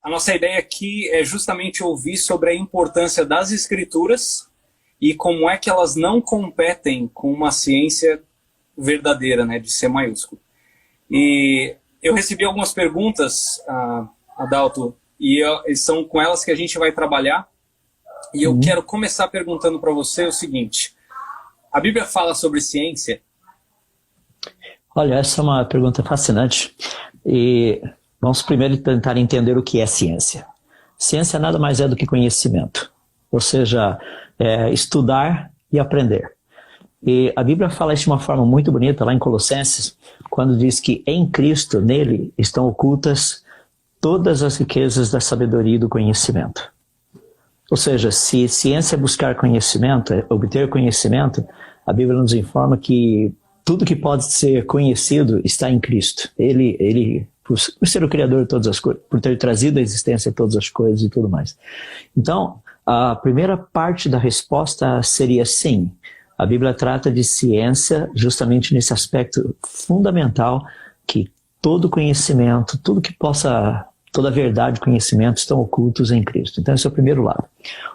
A nossa ideia aqui é justamente ouvir sobre a importância das escrituras e como é que elas não competem com uma ciência verdadeira, né, de C maiúsculo. E eu recebi algumas perguntas, Adalto, e são com elas que a gente vai trabalhar. E eu quero começar perguntando para você o seguinte: a Bíblia fala sobre ciência? Olha, essa é uma pergunta fascinante. E vamos primeiro tentar entender o que é ciência. Ciência nada mais é do que conhecimento. Ou seja, estudar e aprender. E a Bíblia fala isso de uma forma muito bonita lá em Colossenses, quando diz que em Cristo, nele, estão ocultas todas as riquezas da sabedoria e do conhecimento. Ou seja, se ciência é buscar conhecimento, obter conhecimento, a Bíblia nos informa que tudo que pode ser conhecido está em Cristo. Ele por ser o Criador de todas as coisas, por ter trazido à existência todas as coisas e tudo mais. Então, a primeira parte da resposta seria sim. A Bíblia trata de ciência justamente nesse aspecto fundamental que todo conhecimento, toda verdade e conhecimento estão ocultos em Cristo. Então esse é o primeiro lado.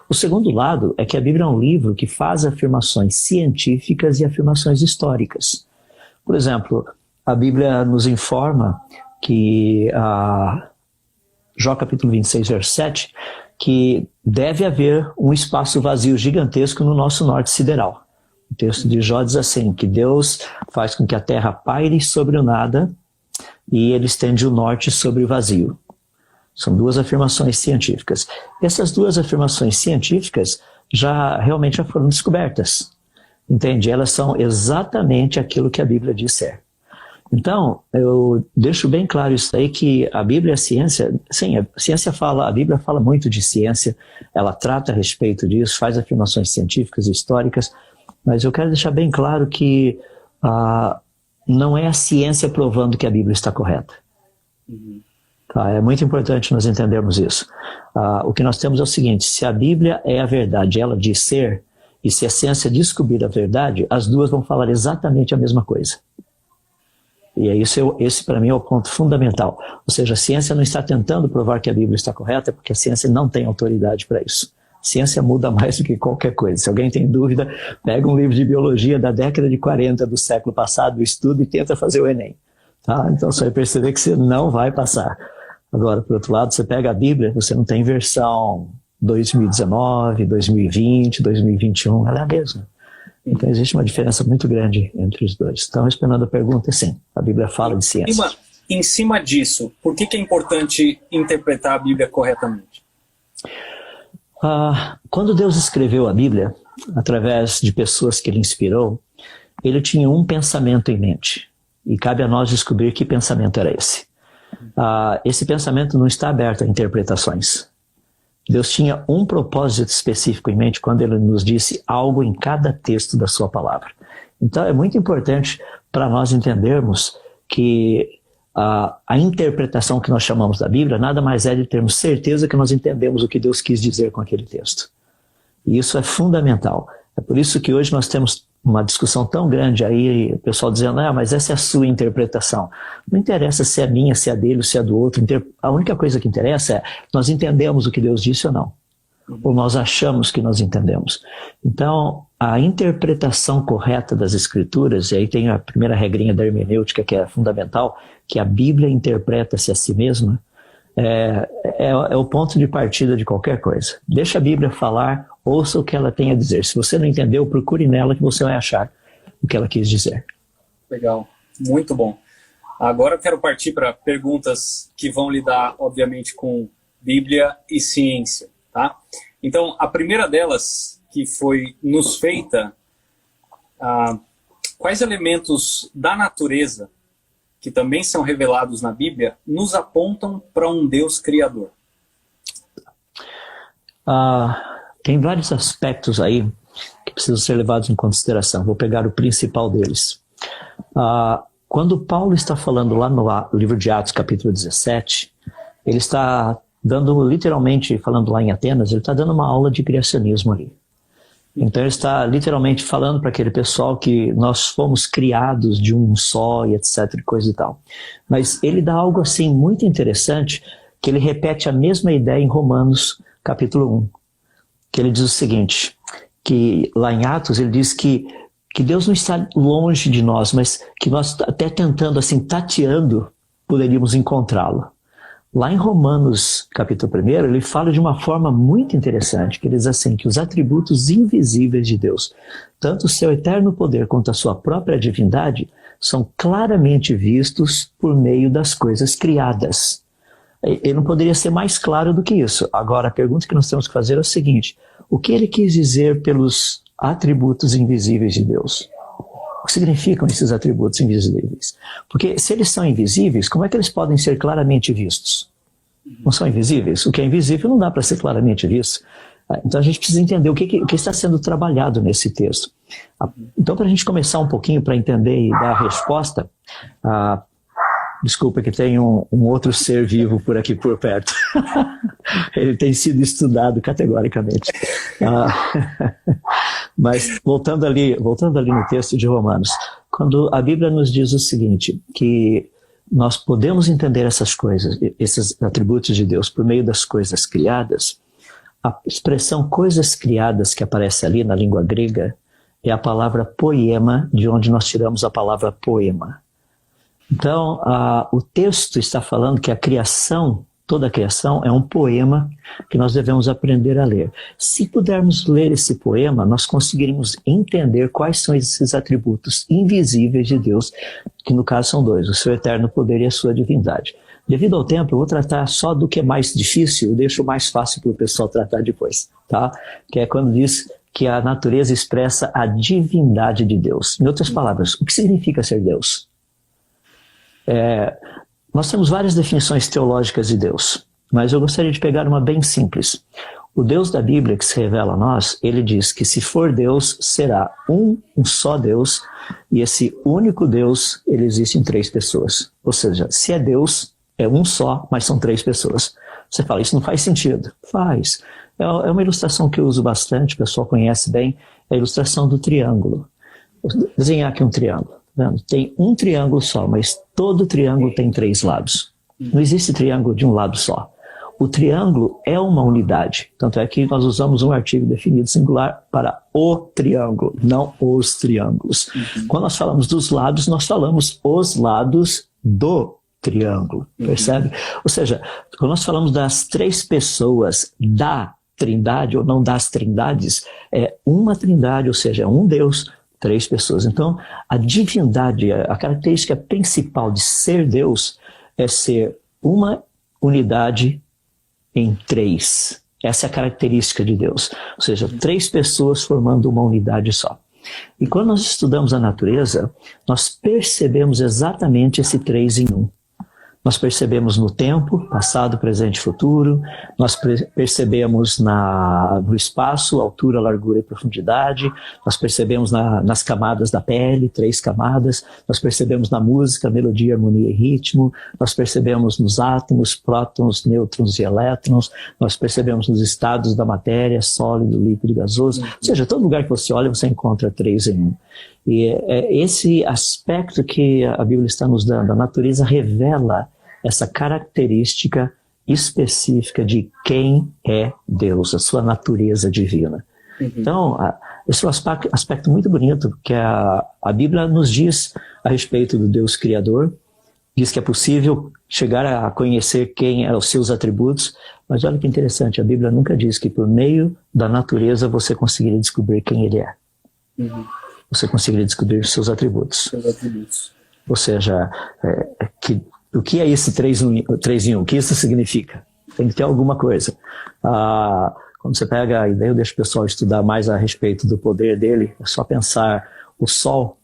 O segundo lado é que a Bíblia é um livro que faz afirmações científicas e afirmações históricas. Por exemplo, a Bíblia nos informa que, Jó capítulo 26, verso 7, que deve haver um espaço vazio gigantesco no nosso norte sideral. O texto de Jó diz assim, que Deus faz com que a terra paire sobre o nada e ele estende o norte sobre o vazio. São duas afirmações científicas. Essas duas afirmações científicas realmente já foram descobertas. Entende? Elas são exatamente aquilo que a Bíblia diz ser. Então, eu deixo bem claro isso aí, que a Bíblia e a ciência, sim, a Bíblia fala muito de ciência, ela trata a respeito disso, faz afirmações científicas e históricas, mas eu quero deixar bem claro que não é a ciência provando que a Bíblia está correta. Tá? É muito importante nós entendermos isso. O que nós temos é o seguinte: se a Bíblia é a verdade, ela diz ser, e se a ciência descobrir a verdade, as duas vão falar exatamente a mesma coisa. E esse para mim é o ponto fundamental. Ou seja, a ciência não está tentando provar que a Bíblia está correta, porque a ciência não tem autoridade para isso. A ciência muda mais do que qualquer coisa. Se alguém tem dúvida, pega um livro de biologia da década de 40 do século passado, estuda e tenta fazer o Enem. Tá? Então você vai perceber que você não vai passar. Agora, por outro lado, você pega a Bíblia, você não tem versão 2019, 2020, 2021, ela é a mesma. Então existe uma diferença muito grande entre os dois. Então, respondendo a pergunta, sim, a Bíblia fala de ciência. Em cima disso, por que é importante interpretar a Bíblia corretamente? Quando Deus escreveu a Bíblia, através de pessoas que Ele inspirou, Ele tinha um pensamento em mente. E cabe a nós descobrir que pensamento era esse. Esse pensamento não está aberto a interpretações. Deus tinha um propósito específico em mente quando Ele nos disse algo em cada texto da sua palavra. Então é muito importante para nós entendermos que a interpretação que nós chamamos da Bíblia nada mais é de termos certeza que nós entendemos o que Deus quis dizer com aquele texto. E isso é fundamental. É por isso que hoje nós temos uma discussão tão grande aí, o pessoal dizendo, mas essa é a sua interpretação. Não interessa se é minha, se é dele, se é do outro. A única coisa que interessa é nós entendemos o que Deus disse ou não. Ou nós achamos que nós entendemos. Então, a interpretação correta das Escrituras, e aí tem a primeira regrinha da hermenêutica que é fundamental, que a Bíblia interpreta-se a si mesma, é o ponto de partida de qualquer coisa. Deixa a Bíblia falar, ouça o que ela tem a dizer. Se você não entendeu, procure nela que você vai achar o que ela quis dizer. Legal, muito bom. Agora eu quero partir para perguntas que vão lidar, obviamente, com Bíblia e ciência. Tá? Então, a primeira delas, que foi nos feita, quais elementos da natureza, que também são revelados na Bíblia, nos apontam para um Deus criador? Tem vários aspectos aí que precisam ser levados em consideração. Vou pegar o principal deles. Quando Paulo está falando lá no livro de Atos, capítulo 17, ele está literalmente falando lá em Atenas, ele está dando uma aula de criacionismo ali. Então ele está literalmente falando para aquele pessoal que nós fomos criados de um só e etc, coisa e tal. Mas ele dá algo assim muito interessante, que ele repete a mesma ideia em Romanos, capítulo 1. Que ele diz o seguinte, que lá em Atos ele diz que Deus não está longe de nós, mas que nós até tentando, assim, tateando, poderíamos encontrá-lo. Lá em Romanos, capítulo 1, ele fala de uma forma muito interessante, que ele diz assim, que os atributos invisíveis de Deus, tanto o seu eterno poder quanto a sua própria divindade, são claramente vistos por meio das coisas criadas. Ele não poderia ser mais claro do que isso. Agora, a pergunta que nós temos que fazer é o seguinte, o que ele quis dizer pelos atributos invisíveis de Deus? O que significam esses atributos invisíveis? Porque se eles são invisíveis, como é que eles podem ser claramente vistos? Não são invisíveis? O que é invisível não dá para ser claramente visto. Então a gente precisa entender o que está sendo trabalhado nesse texto. Então, para a gente começar um pouquinho para entender e dar a resposta, desculpa que tem um outro ser vivo por aqui por perto. Ele tem sido estudado categoricamente. Mas voltando ali no texto de Romanos, quando a Bíblia nos diz o seguinte, que nós podemos entender essas coisas, esses atributos de Deus por meio das coisas criadas, a expressão coisas criadas que aparece ali na língua grega é a palavra poema, de onde nós tiramos a palavra poema. Então, o texto está falando que a criação, toda a criação, é um poema que nós devemos aprender a ler. Se pudermos ler esse poema, nós conseguiríamos entender quais são esses atributos invisíveis de Deus, que no caso são dois, o seu eterno poder e a sua divindade. Devido ao tempo, eu vou tratar só do que é mais difícil, eu deixo mais fácil para o pessoal tratar depois, tá? Que é quando diz que a natureza expressa a divindade de Deus. Em outras palavras, o que significa ser Deus? Nós temos várias definições teológicas de Deus, mas eu gostaria de pegar uma bem simples. O Deus da Bíblia que se revela a nós, ele diz que se for Deus, será um só Deus, e esse único Deus, ele existe em 3 pessoas. Ou seja, se é Deus, é um só, mas são 3 pessoas. Você fala, isso não faz sentido. Faz. É uma ilustração que eu uso bastante, o pessoal conhece bem, é a ilustração do triângulo. Vou desenhar aqui um triângulo. Tem um triângulo só, mas todo triângulo tem 3 lados. Não existe triângulo de um lado só. O triângulo é uma unidade. Tanto é que nós usamos um artigo definido singular para o triângulo, não os triângulos. Quando nós falamos dos lados, nós falamos os lados do triângulo. Percebe? Ou seja, quando nós falamos das 3 pessoas da Trindade, ou não das trindades, é uma trindade, ou seja, é um Deus, 3 pessoas. Então, a divindade, a característica principal de ser Deus é ser uma unidade em 3. Essa é a característica de Deus. Ou seja, 3 pessoas formando uma unidade só. E quando nós estudamos a natureza, nós percebemos exatamente esse 3 em 1. Nós percebemos no tempo, passado, presente e futuro. Nós percebemos no espaço, altura, largura e profundidade. Nós percebemos nas camadas da pele, 3 camadas. Nós percebemos na música, melodia, harmonia e ritmo. Nós percebemos nos átomos, prótons, nêutrons e elétrons. Nós percebemos nos estados da matéria, sólido, líquido e gasoso. Ou seja, todo lugar que você olha, você encontra 3 em 1. E é esse aspecto que a Bíblia está nos dando. A natureza revela essa característica específica de quem é Deus, a sua natureza divina. Então, esse é um aspecto muito bonito que a Bíblia nos diz a respeito do Deus Criador. Diz que é possível chegar a conhecer quem é os seus atributos, mas olha que interessante, a Bíblia nunca diz que por meio da natureza você conseguiria descobrir quem ele é. Você conseguiria descobrir os seus atributos. Ou seja, o que é esse 3 em 1? O que isso significa? Tem que ter alguma coisa. Quando você pega a ideia, eu deixo o pessoal estudar mais a respeito do poder dele, é só pensar o Sol,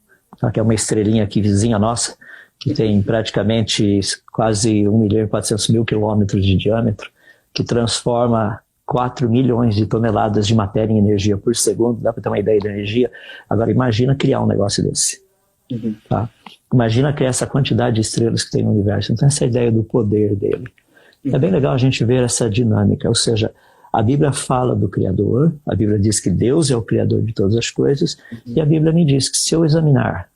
que é uma estrelinha aqui vizinha nossa, que tem praticamente quase 1.400.000 quilômetros de diâmetro, que transforma 4 milhões de toneladas de matéria em energia por segundo. Dá para ter uma ideia da energia? Agora imagina criar um negócio desse. Tá? Imagina criar essa quantidade de estrelas que tem no universo. Então essa é a ideia do poder dele. É bem legal a gente ver essa dinâmica, ou seja, a Bíblia fala do Criador, a Bíblia diz que Deus é o Criador de todas as coisas, e a Bíblia me diz que se eu examinar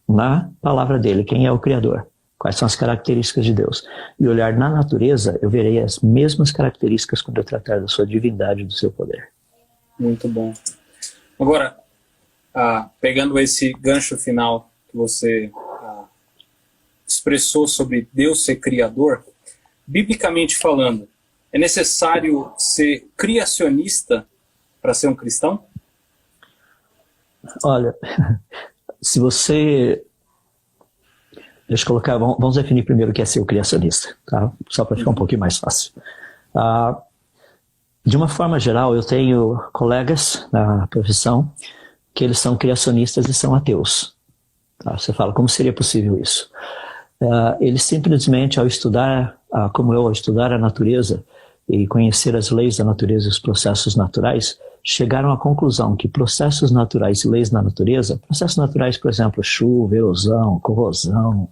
na palavra dele quem é o Criador, Quais são as características de Deus? E olhar na natureza, eu verei as mesmas características quando eu tratar da sua divindade e do seu poder. Muito bom. Agora, pegando esse gancho final que você expressou sobre Deus ser criador, biblicamente falando, é necessário ser criacionista para ser um cristão? Olha, se você... Deixa eu colocar, vamos definir primeiro o que é ser o criacionista, tá? Só para ficar um pouquinho mais fácil. De uma forma geral, eu tenho colegas na profissão que eles são criacionistas e são ateus. Tá? Você fala, como seria possível isso? Eles simplesmente, ao estudar, como eu, ao estudar a natureza e conhecer as leis da natureza e os processos naturais, chegaram à conclusão que processos naturais e leis na natureza, processos naturais, por exemplo, chuva, erosão, corrosão,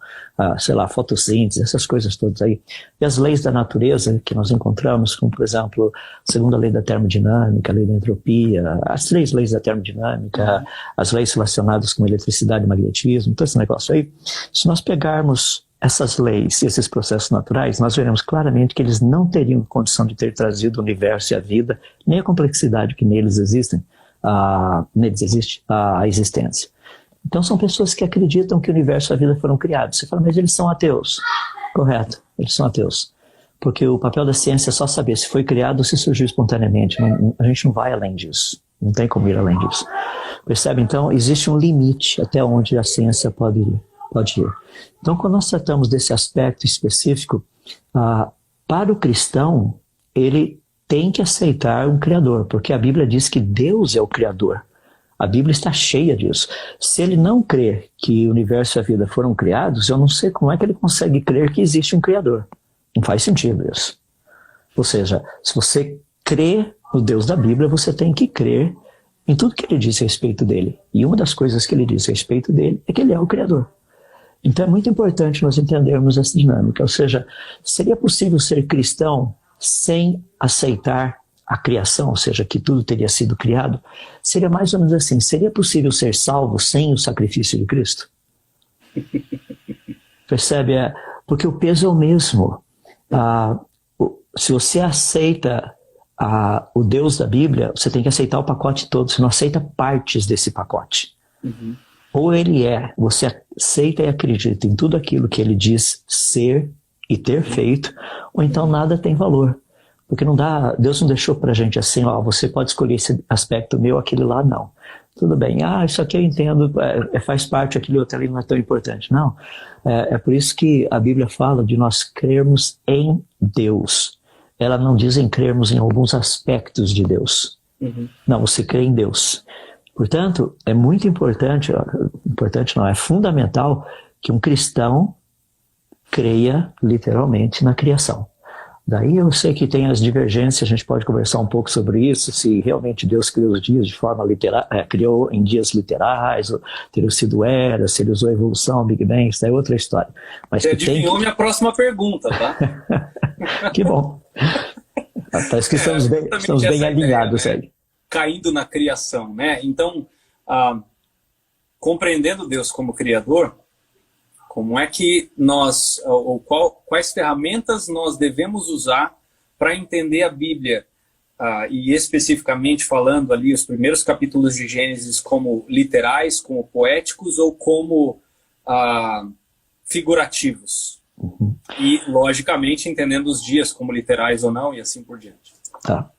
fotossíntese, essas coisas todas aí, e as leis da natureza que nós encontramos, como, por exemplo, a segunda lei da termodinâmica, a lei da entropia, as 3 leis da termodinâmica, as leis relacionadas com eletricidade e magnetismo, todo esse negócio aí, se nós pegarmos essas leis e esses processos naturais, nós veremos claramente que eles não teriam condição de ter trazido o universo e a vida, nem a complexidade que neles existe a existência. Então são pessoas que acreditam que o universo e a vida foram criados. Você fala, mas eles são ateus. Correto, eles são ateus. Porque o papel da ciência é só saber se foi criado ou se surgiu espontaneamente. A gente não vai além disso. Não tem como ir além disso. Percebe? Então existe um limite até onde a ciência pode ir. Então, quando nós tratamos desse aspecto específico, para o cristão, ele tem que aceitar um Criador, porque a Bíblia diz que Deus é o Criador. A Bíblia está cheia disso. Se ele não crê que o universo e a vida foram criados, eu não sei como é que ele consegue crer que existe um Criador. Não faz sentido isso. Ou seja, se você crê no Deus da Bíblia, você tem que crer em tudo que ele diz a respeito dele. E uma das coisas que ele diz a respeito dele é que ele é o Criador. Então é muito importante nós entendermos essa dinâmica, ou seja, seria possível ser cristão sem aceitar a criação, ou seja, que tudo teria sido criado? Seria mais ou menos assim, seria possível ser salvo sem o sacrifício de Cristo? Percebe? Porque o peso é o mesmo. Se você aceita o Deus da Bíblia, você tem que aceitar o pacote todo, você não aceita partes desse pacote. Uhum. Ou você aceita e acredita em tudo aquilo que ele diz ser e ter feito, ou então nada tem valor. Porque Deus não deixou pra gente assim, você pode escolher esse aspecto meu, aquele lá não. Tudo bem, isso aqui eu entendo, faz parte, aquele outro ali não é tão importante. Não, é por isso que a Bíblia fala de nós crermos em Deus. Ela não diz em crermos em alguns aspectos de Deus. Uhum. Não, você crê em Deus. Portanto, é muito importante, é fundamental que um cristão creia literalmente na criação. Daí eu sei que tem as divergências, a gente pode conversar um pouco sobre isso, se realmente Deus criou os dias de forma literal, criou em dias literais, ou teria sido era, se ele usou a evolução, Big Bang, isso é outra história. Mas você adivinhou minha próxima pergunta, tá? Que bom. Parece que estamos bem alinhados aí. Caindo na criação, né? Então, compreendendo Deus como Criador, como é que quais ferramentas nós devemos usar para entender a Bíblia, e especificamente falando ali os primeiros capítulos de Gênesis como literais, como poéticos ou como figurativos? Uhum. E, logicamente, entendendo os dias como literais ou não e assim por diante. Tá.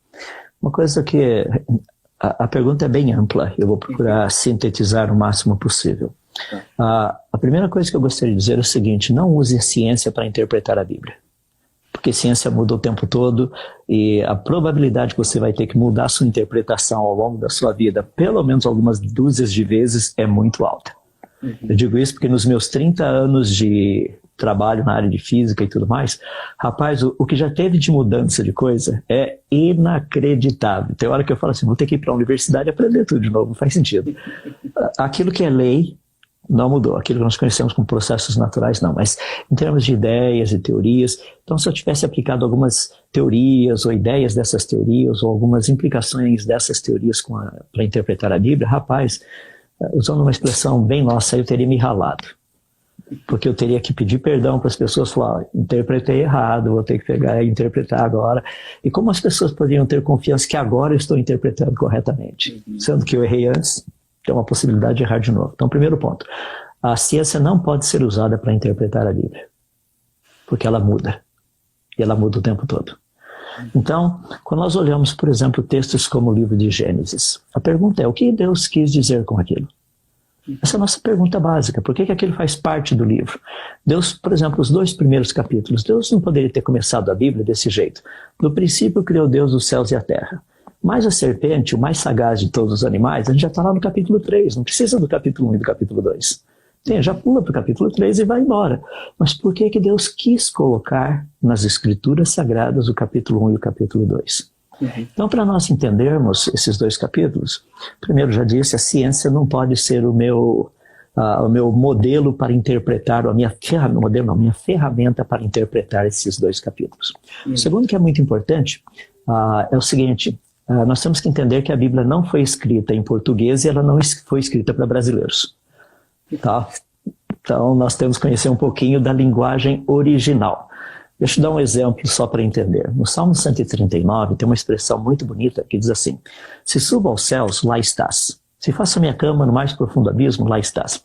Uma coisa que... A pergunta é bem ampla, eu vou procurar sintetizar o máximo possível. A primeira coisa que eu gostaria de dizer é o seguinte: não use a ciência para interpretar a Bíblia. Porque a ciência muda o tempo todo e a probabilidade que você vai ter que mudar a sua interpretação ao longo da sua vida, pelo menos algumas dúzias de vezes, é muito alta. Uhum. Eu digo isso porque nos meus 30 anos de trabalho na área de física e tudo mais, rapaz, o que já teve de mudança de coisa é inacreditável. Tem hora que eu falo assim, vou ter que ir para a universidade e aprender tudo de novo, não faz sentido. Aquilo que é lei não mudou, aquilo que nós conhecemos como processos naturais não, mas em termos de ideias e teorias, então se eu tivesse aplicado algumas teorias ou ideias dessas teorias ou algumas implicações dessas teorias para interpretar a Bíblia, rapaz, usando uma expressão bem nossa, eu teria me ralado. Porque eu teria que pedir perdão para as pessoas, falar, interpretei errado, vou ter que pegar e interpretar agora. E como as pessoas poderiam ter confiança que agora eu estou interpretando corretamente? Sendo que eu errei antes, tem uma possibilidade de errar de novo. Então, primeiro ponto, a ciência não pode ser usada para interpretar a Bíblia, porque ela muda, e ela muda o tempo todo. Então, quando nós olhamos, por exemplo, textos como o livro de Gênesis, a pergunta é, o que Deus quis dizer com aquilo? Essa é a nossa pergunta básica. Por que aquilo faz parte do livro? Deus, por exemplo, os 2 primeiros capítulos, Deus não poderia ter começado a Bíblia desse jeito. No princípio criou Deus os céus e a terra. Mas a serpente, o mais sagaz de todos os animais, a gente já está lá no capítulo 3, não precisa do capítulo 1 e do capítulo 2. Já pula para o capítulo 3 e vai embora. Mas por que Deus quis colocar nas Escrituras Sagradas o capítulo 1 e o capítulo 2? Então, para nós entendermos esses 2 capítulos, primeiro já disse, a ciência não pode ser o meu modelo para interpretar, a minha ferramenta para interpretar esses 2 capítulos. O segundo que é muito importante é o seguinte, nós temos que entender que a Bíblia não foi escrita em português e ela não foi escrita para brasileiros. Tá? Então, nós temos que conhecer um pouquinho da linguagem original. Deixa eu dar um exemplo só para entender. No Salmo 139 tem uma expressão muito bonita que diz assim, se subo aos céus, lá estás. Se faço a minha cama no mais profundo abismo, lá estás.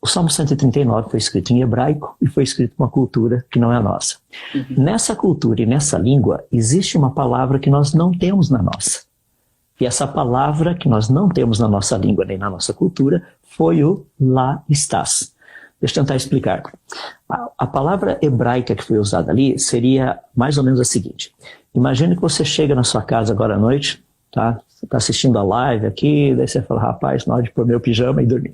O Salmo 139 foi escrito em hebraico e foi escrito em uma cultura que não é a nossa. Nessa cultura e nessa língua existe uma palavra que nós não temos na nossa. E essa palavra que nós não temos na nossa língua nem na nossa cultura foi o lá estás. Deixa eu tentar explicar. A palavra hebraica que foi usada ali seria mais ou menos a seguinte. Imagine que você chega na sua casa agora à noite, tá? Você está assistindo a live aqui, daí você fala, rapaz, na hora de pôr meu pijama e dormir.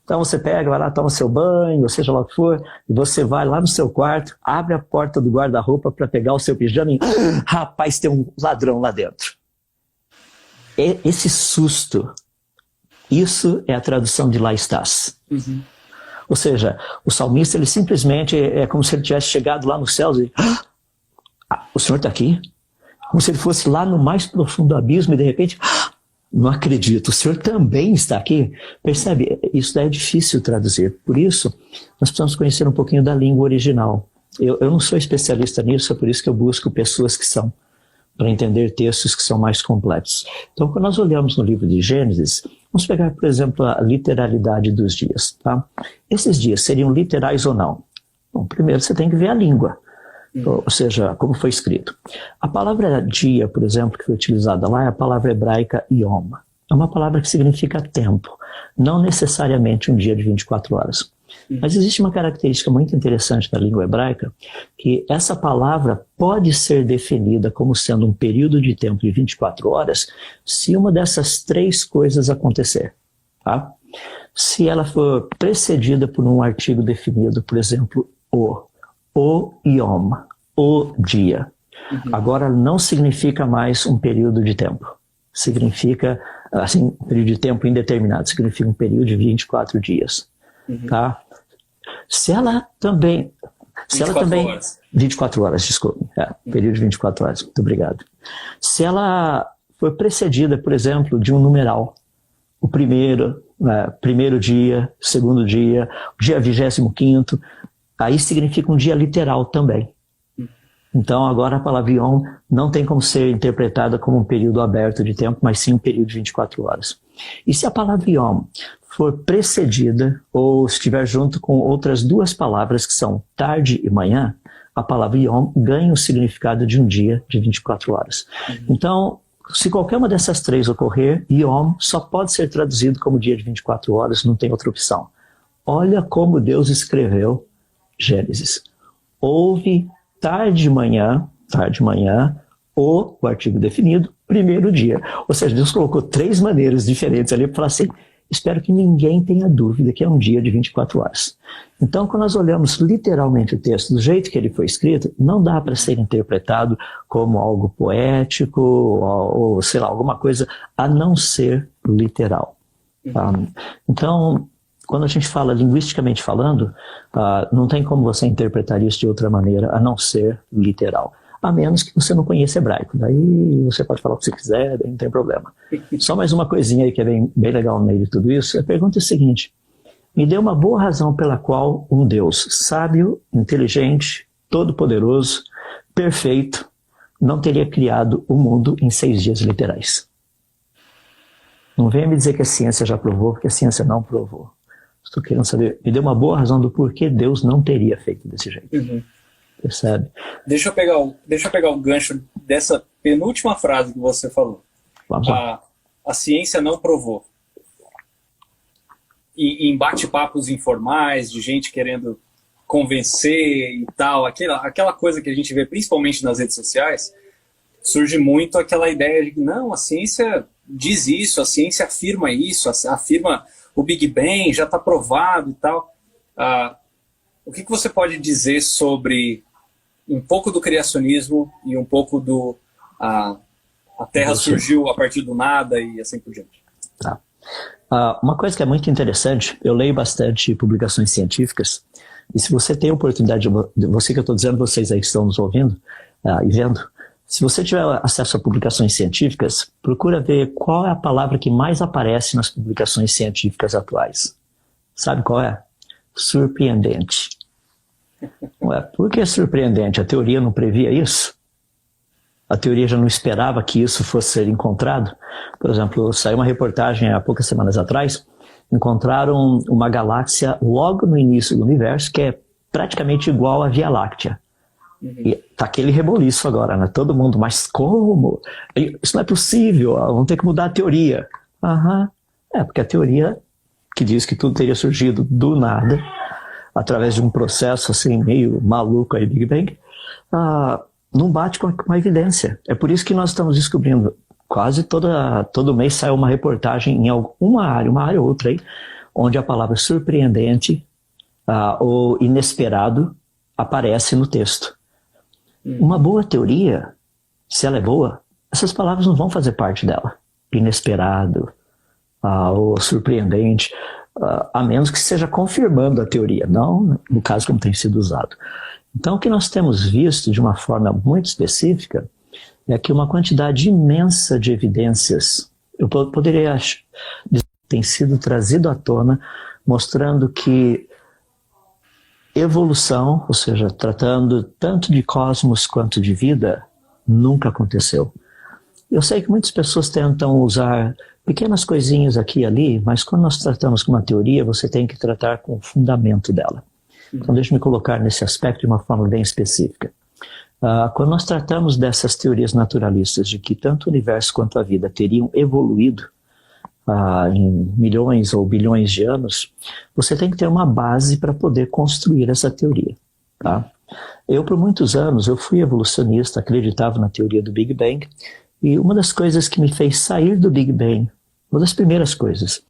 Então você pega, vai lá, toma seu banho, ou seja lá o que for, e você vai lá no seu quarto, abre a porta do guarda-roupa para pegar o seu pijama e, rapaz, tem um ladrão lá dentro. Esse susto, isso é a tradução de lá estás. Ou seja, o salmista, ele simplesmente é como se ele tivesse chegado lá nos céus e... o Senhor está aqui? Como se ele fosse lá no mais profundo abismo e de repente... não acredito, o Senhor também está aqui? Percebe? Isso daí é difícil traduzir. Por isso, nós precisamos conhecer um pouquinho da língua original. Eu não sou especialista nisso, é por isso que eu busco pessoas que são, para entender textos que são mais completos. Então, quando nós olhamos no livro de Gênesis, vamos pegar, por exemplo, a literalidade dos dias. Tá? Esses dias seriam literais ou não? Bom, primeiro você tem que ver a língua, ou seja, como foi escrito. A palavra dia, por exemplo, que foi utilizada lá é a palavra hebraica yom. É uma palavra que significa tempo, não necessariamente um dia de 24 horas. Mas existe uma característica muito interessante da língua hebraica, que essa palavra pode ser definida como sendo um período de tempo de 24 horas se uma dessas 3 coisas acontecer. Tá? Se ela for precedida por um artigo definido, por exemplo, o yom, o dia. Agora não significa mais um período de tempo. Significa, assim, um período de tempo indeterminado, significa um período de 24 dias. Tá? Se ela também... 24 horas, desculpe. Período de 24 horas, muito obrigado. Se ela for precedida, por exemplo, de um numeral, o primeiro dia, segundo dia, o dia 25º, aí significa um dia literal também. Então agora a palavra yom não tem como ser interpretada como um período aberto de tempo, mas sim um período de 24 horas. E se a palavra yom for precedida ou estiver junto com outras 2 palavras que são tarde e manhã, a palavra yom ganha o significado de um dia de 24 horas. Então, se qualquer uma dessas 3 ocorrer, yom só pode ser traduzido como dia de 24 horas, não tem outra opção. Olha como Deus escreveu Gênesis. Houve tarde de manhã, o artigo definido, primeiro dia. Ou seja, Deus colocou 3 maneiras diferentes ali para falar assim, espero que ninguém tenha dúvida que é um dia de 24 horas. Então, quando nós olhamos literalmente o texto, do jeito que ele foi escrito, não dá para ser interpretado como algo poético, ou sei lá, alguma coisa a não ser literal. Então, quando a gente fala linguisticamente falando, não tem como você interpretar isso de outra maneira a não ser literal. A menos que você não conheça hebraico. Daí você pode falar o que você quiser, daí não tem problema. Só mais uma coisinha aí que é bem legal no meio de tudo isso. A pergunta é a seguinte, me dê uma boa razão pela qual um Deus sábio, inteligente, todo-poderoso, perfeito, não teria criado o mundo em 6 dias literais. Não venha me dizer que a ciência já provou, porque a ciência não provou. Estou querendo saber, me dê uma boa razão do porquê Deus não teria feito desse jeito. Uhum. Percebe? Deixa eu pegar o gancho dessa penúltima frase que você falou. Vamos lá. A ciência não provou. E em bate-papos informais, de gente querendo convencer e tal, aquela coisa que a gente vê principalmente nas redes sociais, surge muito aquela ideia de que não, a ciência diz isso, a ciência afirma isso, afirma o Big Bang, já está provado e tal. O que você pode dizer sobre um pouco do criacionismo e um pouco do a Terra surgiu a partir do nada e assim por diante? Tá. Uma coisa que é muito interessante, eu leio bastante publicações científicas, e se você tem a oportunidade, você que eu estou dizendo, vocês aí que estão nos ouvindo e vendo, se você tiver acesso a publicações científicas, procura ver qual é a palavra que mais aparece nas publicações científicas atuais. Sabe qual é? Surpreendente. Ué, por que surpreendente? A teoria não previa isso? A teoria já não esperava que isso fosse ser encontrado? Por exemplo, saiu uma reportagem há poucas semanas atrás, encontraram uma galáxia logo no início do universo que é praticamente igual à Via Láctea. E tá aquele reboliço agora, né? Todo mundo, mas como? Isso não é possível, vamos ter que mudar a teoria. Porque a teoria que diz que tudo teria surgido do nada, através de um processo assim meio maluco aí, Big Bang, não bate com a evidência. É por isso que nós estamos descobrindo, quase todo mês sai uma reportagem em alguma área ou outra aí, onde a palavra surpreendente ou inesperado aparece no texto. Uma boa teoria, se ela é boa, essas palavras não vão fazer parte dela. Inesperado ou surpreendente, a menos que esteja confirmando a teoria, não no caso como tem sido usado. Então o que nós temos visto de uma forma muito específica é que uma quantidade imensa de evidências, eu poderia dizer que tem sido trazido à tona, mostrando que evolução, ou seja, tratando tanto de cosmos quanto de vida, nunca aconteceu. Eu sei que muitas pessoas tentam usar pequenas coisinhas aqui e ali, mas quando nós tratamos com uma teoria, você tem que tratar com o fundamento dela. Então deixa eu me colocar nesse aspecto de uma forma bem específica. Quando nós tratamos dessas teorias naturalistas de que tanto o universo quanto a vida teriam evoluído em milhões ou bilhões de anos, você tem que ter uma base para poder construir essa teoria. Tá? Eu, por muitos anos, eu fui evolucionista, acreditava na teoria do Big Bang, e uma das coisas que me fez sair do Big Bang, uma das primeiras coisas,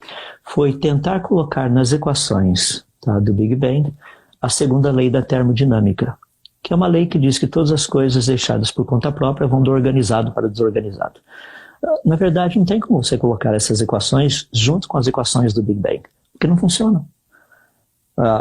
foi tentar colocar nas equações do Big Bang a segunda lei da termodinâmica, que é uma lei que diz que todas as coisas deixadas por conta própria vão do organizado para o desorganizado. Na verdade, não tem como você colocar essas equações junto com as equações do Big Bang, porque não funcionam.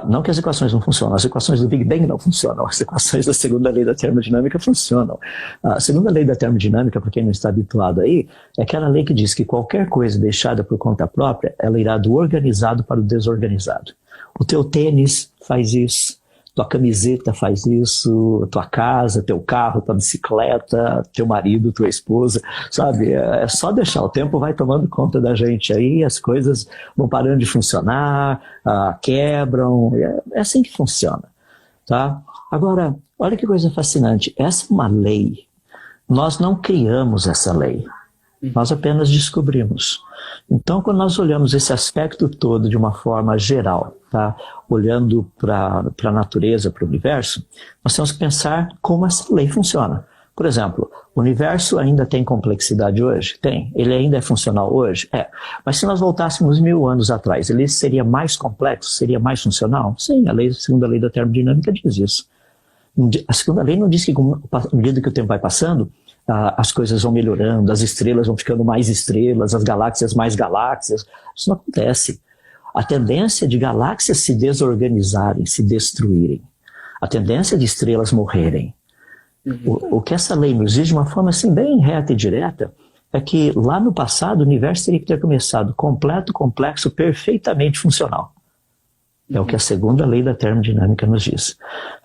Não que as equações não funcionam, as equações do Big Bang não funcionam, as equações da segunda lei da termodinâmica funcionam. A segunda lei da termodinâmica, para quem não está habituado aí, é aquela lei que diz que qualquer coisa deixada por conta própria, ela irá do organizado para o desorganizado. O teu tênis faz isso, tua camiseta faz isso, tua casa, teu carro, tua bicicleta, teu marido, tua esposa, sabe? É só deixar, o tempo vai tomando conta da gente aí, as coisas vão parando de funcionar, quebram, é assim que funciona, tá? Agora, olha que coisa fascinante, essa é uma lei, nós não criamos essa lei, nós apenas descobrimos. Então, quando nós olhamos esse aspecto todo de uma forma geral, tá? Olhando para a natureza, para o universo, nós temos que pensar como essa lei funciona. Por exemplo, o universo ainda tem complexidade hoje? Tem. Ele ainda é funcional hoje? É. Mas se nós voltássemos 1000 anos atrás, ele seria mais complexo? Seria mais funcional? Sim, a segunda lei da termodinâmica diz isso. A segunda lei não diz que, à medida que o tempo vai passando, as coisas vão melhorando, as estrelas vão ficando mais estrelas, as galáxias mais galáxias. Isso não acontece. A tendência de galáxias se desorganizarem, se destruírem. A tendência de estrelas morrerem. O que essa lei nos diz de uma forma assim bem reta e direta é que lá no passado o universo teria que ter começado completo, complexo, perfeitamente funcional. É o que a segunda lei da termodinâmica nos diz.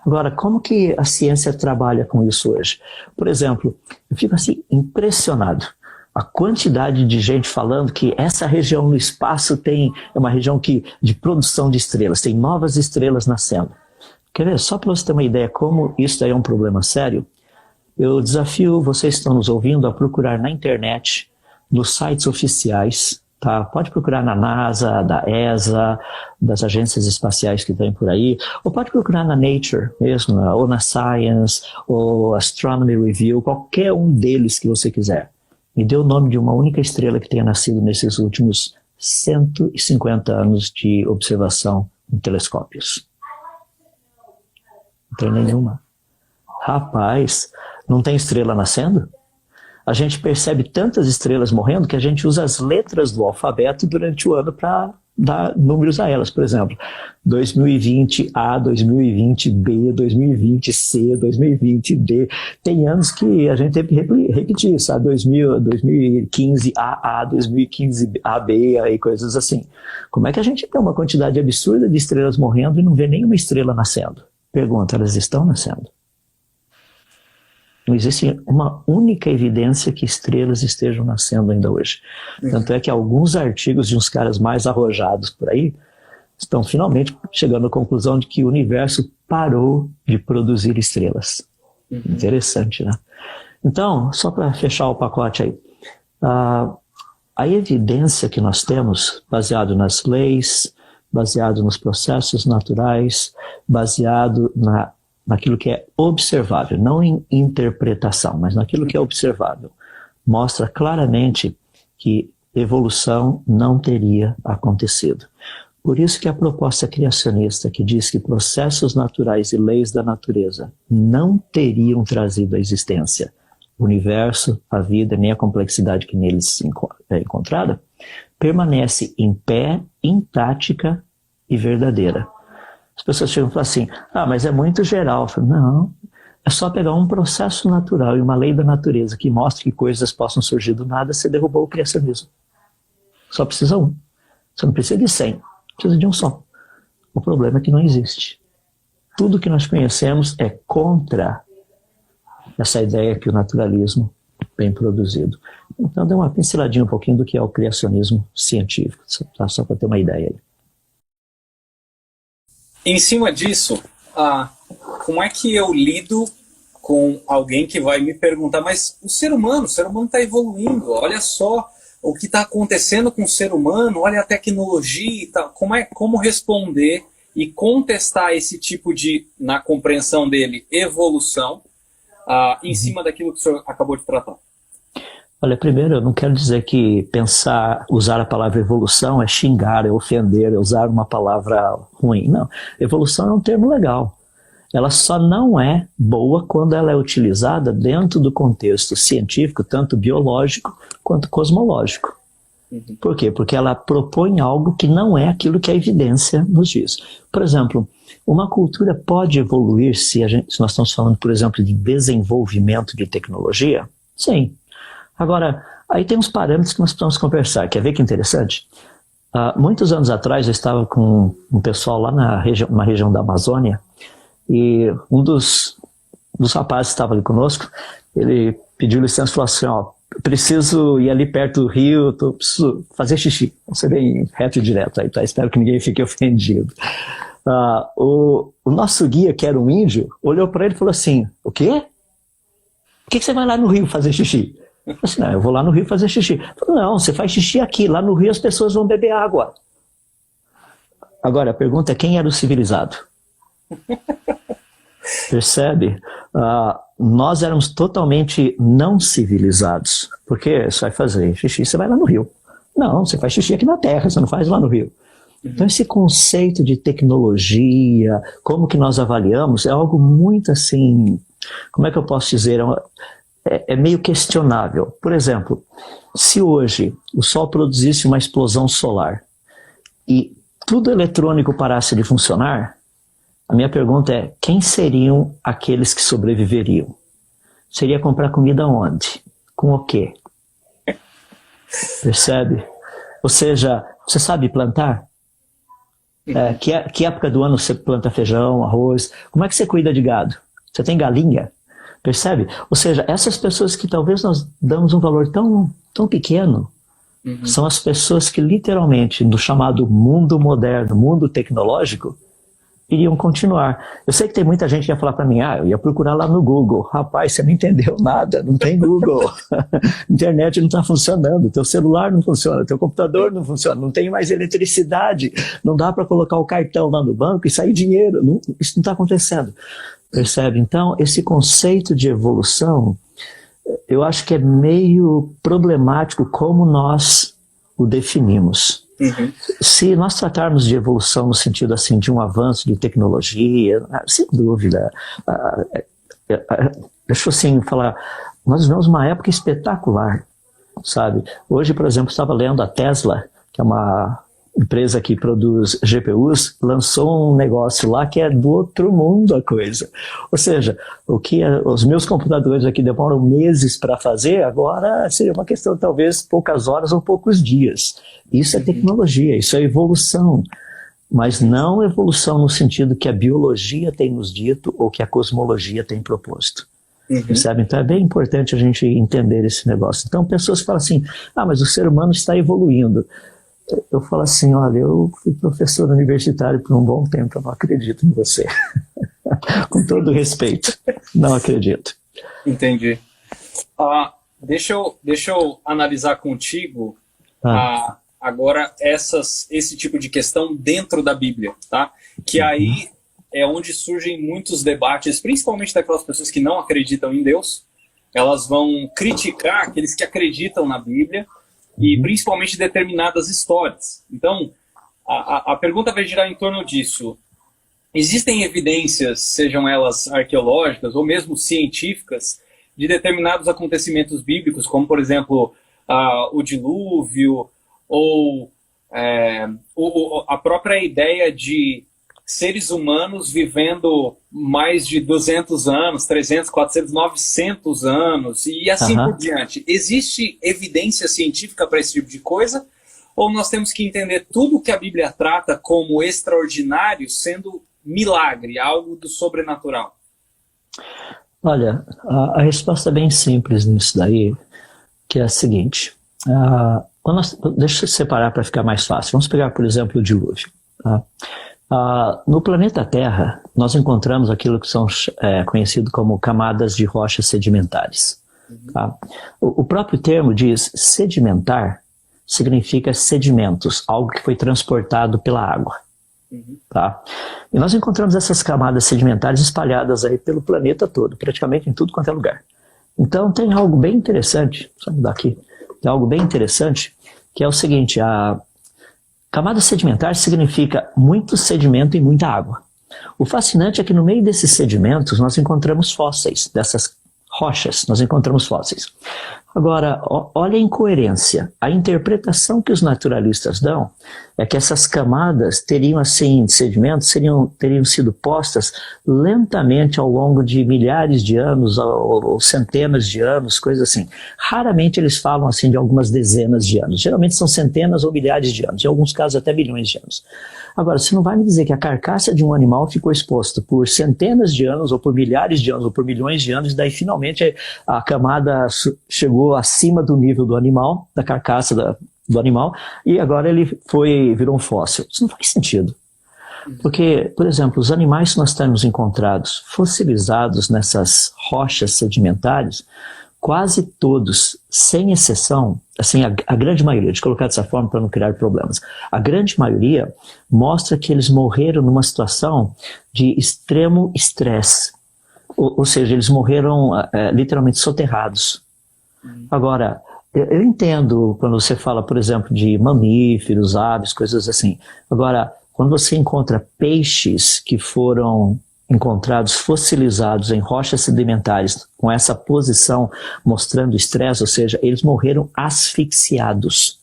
Agora, como que a ciência trabalha com isso hoje? Por exemplo, eu fico assim impressionado. A quantidade de gente falando que essa região no espaço é uma região de produção de estrelas, tem novas estrelas nascendo. Quer ver? Só para você ter uma ideia como isso daí é um problema sério, eu desafio vocês que estão nos ouvindo a procurar na internet, nos sites oficiais, tá? Pode procurar na NASA, da ESA, das agências espaciais que tem por aí, ou pode procurar na Nature mesmo, ou na Science, ou Astronomy Review, qualquer um deles que você quiser. Me dê o nome de uma única estrela que tenha nascido nesses últimos 150 anos de observação em telescópios. Não tem nenhuma. Rapaz, não tem estrela nascendo? A gente percebe tantas estrelas morrendo que a gente usa as letras do alfabeto durante o ano para dar números a elas. Por exemplo, 2020 A, 2020 B, 2020 C, 2020 D. Tem anos que a gente teve que repetir, sabe? 2015 AA, 2015 AB e coisas assim. Como é que a gente tem uma quantidade absurda de estrelas morrendo e não vê nenhuma estrela nascendo? Pergunta, elas estão nascendo? Não existe uma única evidência que estrelas estejam nascendo ainda hoje. Tanto é que alguns artigos de uns caras mais arrojados por aí estão finalmente chegando à conclusão de que o universo parou de produzir estrelas. Interessante, né? Então, só para fechar o pacote aí, a evidência que nós temos, baseado nas leis, baseado nos processos naturais, baseado naquilo que é observável, não em interpretação, mas naquilo que é observável, mostra claramente que evolução não teria acontecido. Por isso que a proposta criacionista que diz que processos naturais e leis da natureza não teriam trazido à existência o universo, a vida, nem a complexidade que neles é encontrada, permanece em pé, intacta e verdadeira. As pessoas chegam e falam assim, mas é muito geral. Eu falo, não, é só pegar um processo natural e uma lei da natureza que mostra que coisas possam surgir do nada, você derrubou o criacionismo. Só precisa um. Você não precisa de 100, precisa de um só. O problema é que não existe. Tudo que nós conhecemos é contra essa ideia que o naturalismo tem produzido. Então, dê uma pinceladinha um pouquinho do que é o criacionismo científico, só para ter uma ideia aí. Em cima disso, como é que eu lido com alguém que vai me perguntar, mas o ser humano está evoluindo, olha só o que está acontecendo com o ser humano, olha a tecnologia e tal. Como responder e contestar esse tipo de, na compreensão dele, evolução, em cima daquilo que o senhor acabou de tratar? Olha, primeiro, eu não quero dizer que usar a palavra evolução é xingar, é ofender, é usar uma palavra ruim. Não, evolução é um termo legal. Ela só não é boa quando ela é utilizada dentro do contexto científico, tanto biológico quanto cosmológico. Por quê? Porque ela propõe algo que não é aquilo que a evidência nos diz. Por exemplo, uma cultura pode evoluir se nós estamos falando, por exemplo, de desenvolvimento de tecnologia? Sim. Agora, aí tem uns parâmetros que nós precisamos conversar. Quer ver que interessante? Muitos anos atrás eu estava com um pessoal lá numa região da Amazônia e um dos rapazes que estava ali conosco, ele pediu licença e falou assim, preciso ir ali perto do rio, preciso fazer xixi. Vamos ser bem reto e direto aí, tá? Espero que ninguém fique ofendido. O nosso guia, que era um índio, olhou para ele e falou assim, o quê? Por que você vai lá no rio fazer xixi? Eu falei assim, não, eu vou lá no rio fazer xixi. Eu falei, não, você faz xixi aqui, lá no rio as pessoas vão beber água. Agora, a pergunta é, quem era o civilizado? Percebe? Nós éramos totalmente não civilizados. Porque você vai fazer xixi, você vai lá no rio. Não, você faz xixi aqui na terra, você não faz lá no rio. Então esse conceito de tecnologia, como que nós avaliamos, é algo muito assim, como é que eu posso dizer, é meio questionável. Por exemplo, se hoje o Sol produzisse uma explosão solar e tudo eletrônico parasse de funcionar, a minha pergunta é, quem seriam aqueles que sobreviveriam? Seria comprar comida onde? Com o quê? Percebe? Ou seja, você sabe plantar? Que época do ano você planta feijão, arroz? Como é que você cuida de gado? Você tem galinha? Percebe? Ou seja, essas pessoas que talvez nós damos um valor tão pequeno, são as pessoas que literalmente, no chamado mundo moderno, mundo tecnológico, iriam continuar. Eu sei que tem muita gente que ia falar para mim, eu ia procurar lá no Google. Rapaz, você não entendeu nada, não tem Google. Internet não está funcionando, teu celular não funciona, teu computador não funciona, não tem mais eletricidade, não dá para colocar o cartão lá no banco e sair dinheiro. Isso não está acontecendo. Percebe? Então, esse conceito de evolução, eu acho que é meio problemático como nós o definimos. Se nós tratarmos de evolução no sentido assim de um avanço de tecnologia, sem dúvida, deixa eu assim falar, nós vivemos uma época espetacular, sabe? Hoje, por exemplo, estava lendo a Tesla, que é uma empresa que produz GPUs, lançou um negócio lá que é do outro mundo a coisa. Ou seja, o que os meus computadores aqui demoram meses para fazer, agora seria uma questão talvez poucas horas ou poucos dias. Isso é tecnologia, isso é evolução. Mas não evolução no sentido que a biologia tem nos dito ou que a cosmologia tem proposto. Percebe? Então é bem importante a gente entender esse negócio. Então pessoas falam assim, mas o ser humano está evoluindo. Eu falo assim, olha, eu fui professor universitário por um bom tempo, eu não acredito em você. Com todo respeito, não acredito. Entendi. Deixa eu analisar contigo agora esse tipo de questão dentro da Bíblia, tá? Que aí é onde surgem muitos debates, principalmente daquelas pessoas que não acreditam em Deus. Elas vão criticar aqueles que acreditam na Bíblia, e principalmente determinadas histórias. Então, a pergunta vai girar em torno disso. Existem evidências, sejam elas arqueológicas ou mesmo científicas, de determinados acontecimentos bíblicos, como, por exemplo, o dilúvio, ou a própria ideia de seres humanos vivendo mais de 200 anos, 300, 400, 900 anos e assim por diante. Existe evidência científica para esse tipo de coisa? Ou nós temos que entender tudo que a Bíblia trata como extraordinário sendo milagre, algo do sobrenatural? Olha, a resposta é bem simples nisso daí, que é a seguinte. Deixa eu separar para ficar mais fácil. Vamos pegar, por exemplo, o dilúvio. No planeta Terra, nós encontramos aquilo que são conhecido como camadas de rochas sedimentares. Tá? O próprio termo diz sedimentar, significa sedimentos, algo que foi transportado pela água. Tá? E nós encontramos essas camadas sedimentares espalhadas aí pelo planeta todo, praticamente em tudo quanto é lugar. Então tem algo bem interessante, só mudar aqui, tem algo bem interessante, que é o seguinte, camada sedimentar significa muito sedimento e muita água. O fascinante é que no meio desses sedimentos nós encontramos fósseis, dessas rochas, nós encontramos fósseis. Agora, olha a incoerência. A interpretação que os naturalistas dão é que essas camadas teriam, assim, de sedimentos, teriam sido postas lentamente ao longo de milhares de anos ou centenas de anos, coisas assim. Raramente eles falam assim de algumas dezenas de anos. Geralmente são centenas ou milhares de anos, em alguns casos até milhões de anos. Agora, você não vai me dizer que a carcaça de um animal ficou exposta por centenas de anos, ou por milhares de anos, ou por milhões de anos, e daí finalmente a camada chegou acima do nível do animal, da carcaça do animal, e agora ele virou um fóssil. Isso não faz sentido. Porque, por exemplo, os animais que nós temos encontrados fossilizados nessas rochas sedimentares, quase todos, sem exceção, assim, a grande maioria, de colocar dessa forma para não criar problemas, a grande maioria mostra que eles morreram numa situação de extremo estresse. Ou seja, eles morreram literalmente soterrados. Agora, eu entendo quando você fala, por exemplo, de mamíferos, aves, coisas assim. Agora, quando você encontra peixes que foram encontrados fossilizados em rochas sedimentares com essa posição mostrando estresse, ou seja, eles morreram asfixiados.